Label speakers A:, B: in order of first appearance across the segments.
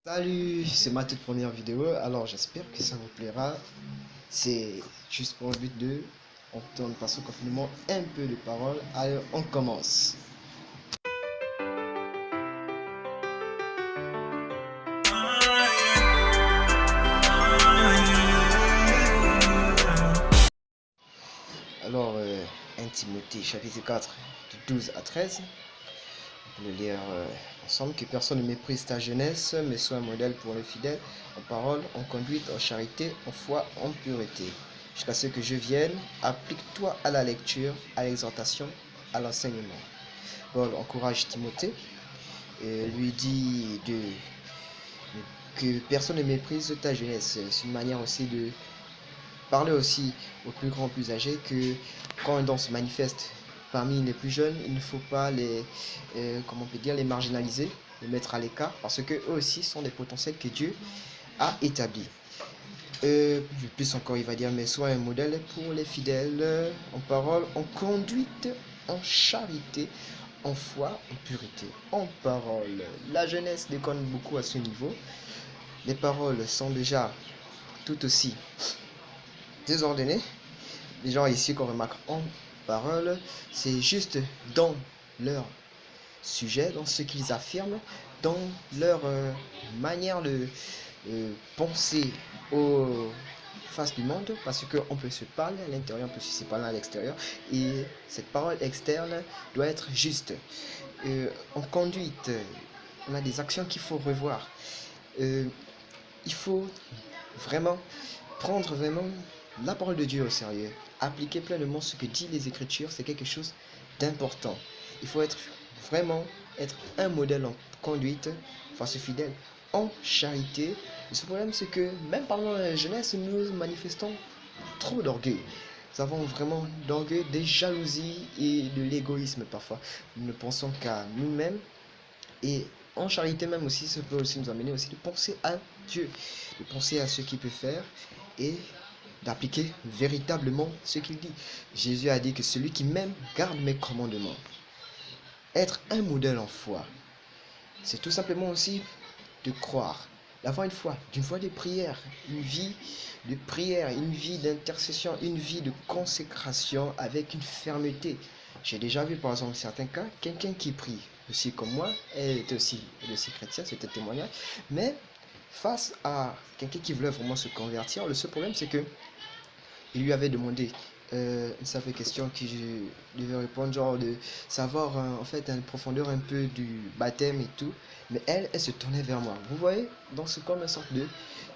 A: Salut, c'est ma toute première vidéo, alors j'espère que ça vous plaira. C'est juste pour le but de, on tourne par ce confinement un peu de parole. Allez, on commence. Alors, 1 Timothée chapitre 4, de 12 à 13. On peut le lire ensemble. Que personne ne méprise ta jeunesse, mais sois un modèle pour les fidèles, en parole, en conduite, en charité, en foi, en pureté. Jusqu'à ce que je vienne, applique-toi à la lecture, à l'exhortation, à l'enseignement. Paul encourage Timothée et lui dit que personne ne méprise ta jeunesse. C'est une manière aussi de parler aussi aux plus grands, plus âgés, que quand un don se manifeste parmi les plus jeunes, il ne faut pas comment on peut dire, les marginaliser, les mettre à l'écart, parce que eux aussi sont des potentiels que Dieu a établis. Plus encore, il va dire, mais sois un modèle pour les fidèles, en parole, en conduite, en charité, en foi, en pureté, en parole. La jeunesse déconne beaucoup à ce niveau. Les paroles sont déjà tout aussi désordonnées. Les gens ici qu'on remarque en parole, c'est juste dans leur sujet, dans ce qu'ils affirment, dans leur manière de penser aux face du monde, parce qu'on peut se parler à l'intérieur, on peut se parler à l'extérieur, et cette parole externe doit être juste. En conduite, on a des actions qu'il faut revoir. Il faut vraiment prendre vraiment la parole de Dieu au sérieux, appliquer pleinement ce que dit les Écritures, c'est quelque chose d'important. Il faut vraiment être un modèle en conduite face aux fidèles, en charité. Et ce problème, c'est que même parmi la jeunesse, nous manifestons trop d'orgueil. Nous avons vraiment d'orgueil, des jalousies et de l'égoïsme parfois. Nous ne pensons qu'à nous-mêmes, et en charité même aussi, ça peut aussi nous amener aussi de penser à Dieu, de penser à ce qu'il peut faire et d'appliquer véritablement ce qu'il dit. Jésus a dit que celui qui m'aime garde mes commandements. Être un modèle en foi, c'est tout simplement aussi de croire, d'avoir d'une foi de prière, une vie de prière, une vie d'intercession, une vie de consécration avec une fermeté. J'ai déjà vu par exemple certains cas, quelqu'un qui prie aussi comme moi, elle était aussi chrétienne, c'était un témoignage, mais face à quelqu'un qui voulait vraiment se convertir, le seul problème c'est que il lui avait demandé une simple question que je devais répondre, genre de savoir en fait une profondeur un peu du baptême et tout. Mais elle se tournait vers moi. Vous voyez, donc c'est comme une sorte de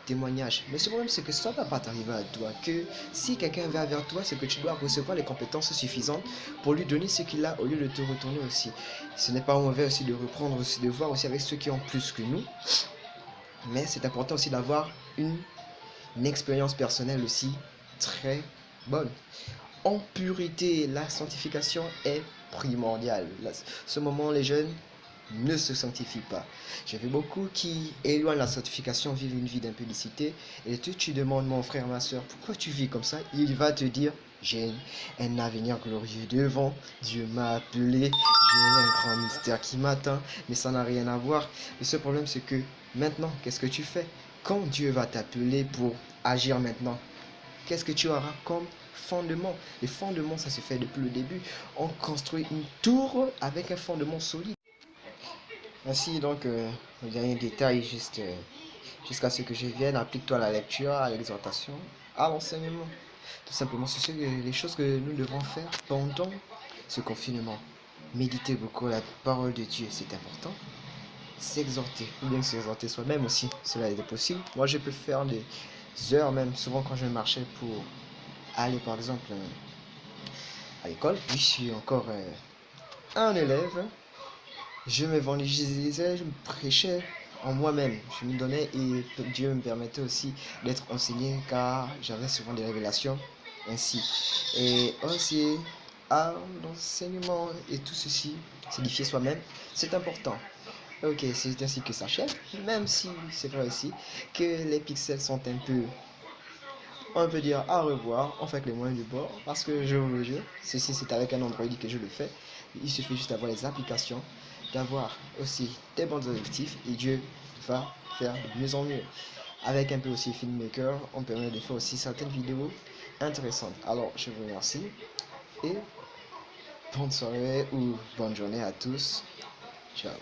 A: témoignage. Mais ce problème, c'est que ça ne va pas t'arriver à toi. Que si quelqu'un va vers toi, c'est que tu dois recevoir les compétences suffisantes pour lui donner ce qu'il a au lieu de te retourner aussi. Ce n'est pas mauvais aussi de reprendre aussi, de voir aussi avec ceux qui ont plus que nous. Mais c'est important aussi d'avoir une expérience personnelle aussi très bonne. En pureté, la sanctification est primordiale. Ce moment, les jeunes ne se sanctifient pas. J'ai vu beaucoup qui éloignent la sanctification, vivent une vie d'impudicité. Et tu demandes, mon frère, ma soeur, pourquoi tu vis comme ça? Il va te dire, j'ai un avenir glorieux devant. Dieu m'a appelé, j'ai un grand mystère qui m'attend. Mais ça n'a rien à voir. Le seul problème, c'est que maintenant, qu'est-ce que tu fais? Quand Dieu va t'appeler pour agir maintenant, qu'est-ce que tu auras comme fondement? Les fondements, ça se fait depuis le début. On construit une tour avec un fondement solide. Ainsi, donc, le dernier détail, jusqu'à ce que je vienne, applique-toi à la lecture, à l'exhortation, à l'enseignement. Tout simplement, c'est les choses que nous devons faire pendant ce confinement. Méditer beaucoup la parole de Dieu, c'est important. S'exhorter, ou bien s'exhorter soi-même aussi, cela est possible. Moi, je peux faire des heures même, souvent quand je marchais pour aller par exemple à l'école, puis je suis encore un élève, je m'évangélisais, je me prêchais en moi-même, je me donnais et Dieu me permettait aussi d'être enseigné car j'avais souvent des révélations ainsi. Et aussi à l'enseignement et tout ceci, s'édifier soi-même, c'est important. Ok, c'est ainsi que ça s'achève, même si c'est vrai aussi que les pixels sont un peu, on peut dire, à revoir, on fait que les moyens du bord, parce que je vous le jure, ceci c'est avec un Android que je le fais, il suffit juste d'avoir les applications, d'avoir aussi des bons objectifs, et Dieu va faire de mieux en mieux. Avec un peu aussi Filmmaker, on permet de faire aussi certaines vidéos intéressantes. Alors, je vous remercie et bonne soirée ou bonne journée à tous. Ciao.